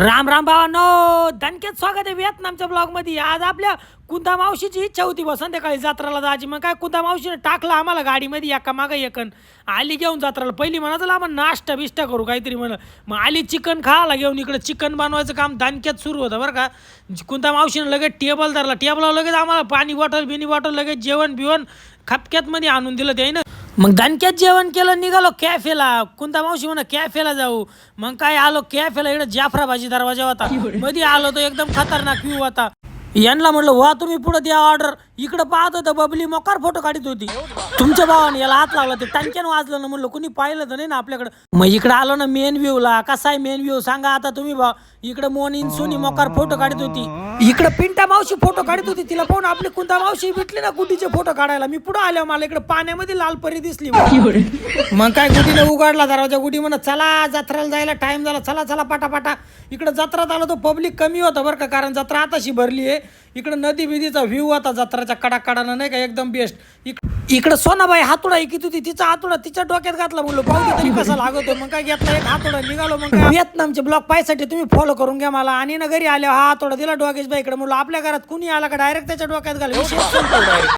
राम राम भावांनो, दणक्यात स्वागत आहे व्हिएतनामच्या ब्लॉगमध्ये. आज आपल्या कुंदा मावशीची इच्छा होती बा संध्याकाळी जत्राला जायची. मग काय कुंदा मावशीने टाकलं आम्हाला गाडीमध्ये एका मागं एकन. आली घेऊन जत्राला. पहिली म्हणत आम्हाला नाश्ता बिष्टा करू काहीतरी म्हण. मग आली चिकन खायला घेऊन. इकडे चिकन बनवायचं काम दणक्यात सुरू होतं बरं का. कुंदा मावशीने लगेच टेबल धरला. टेबलला लगेच आम्हाला पाणी बॉटल लगेच जेवण बिवण खपक्यात मध्ये आणून दिलं त्यानं. मग दणक्यात जेवण केलं, निघालो कॅफेला. कुंदा मावशी म्हणा कॅफेला जाऊ. मग काय आलो कॅफेला. इकडे जाफराबाजी दरवाजा होता. मध्ये आलो तो एकदम खतरनाक व्ह्यू होता. यांना म्हणलं वा तुम्ही पुढे द्या ऑर्डर. इकडं पाहत होतं बबली मोकार फोटो काढत होती. तुमच्या भावाने याला हात लागला ते टंक्यानं वाजलं ना. म्हणलं कुणी पाहिलं तर नाही ना आपल्याकडं. मग इकडे आलो ना मेन व्ह्यूला. कसा आहे मेन व्ह्यू सांगा आता तुम्ही भाऊ. इकडे मोनीन सोनी मोकार फोटो काढत होती. इकडे पिंटा मावशी फोटो काढत होती. तिला पाहून आपली कुंदा मावशी भेटली ना गुडीचे फोटो काढायला. मी पुढे आलो. मला इकडे पाण्यामध्ये लाल परी दिसली. मग काय गुडीने उघडला दरवाजा. गुडी म्हणत चला जत्राला जायला टाइम झाला. चला चला पाटापाटा. इकडे जत्रात आलो तो पब्लिक कमी होतं बरं का. कारण जत्रा आताशी भरली आहे. इकडे नदी बिदीचा व्ह्यू होता जत्राच्या कडाकडानं नाही का एकदम बेस्ट. इकडे सोनाबाई हातोडा ऐकत होती. तिचा हातोडा तिच्या डोक्यात घातला. म्हणलो पाहू तरी कसा लागतो. मग काय घेतला एक हातोडा निघालो. मग व्हिएतनामचे ब्लॉग पाहायसाठी तुम्ही फॉलो करून घ्या मला. आणि ना घरी आल्या हा हातोडा दिला डोकेश बाईकडे. म्हणलो आपल्या घरात कुणी आला का डायरेक्ट त्याच्या डोक्यात घाल.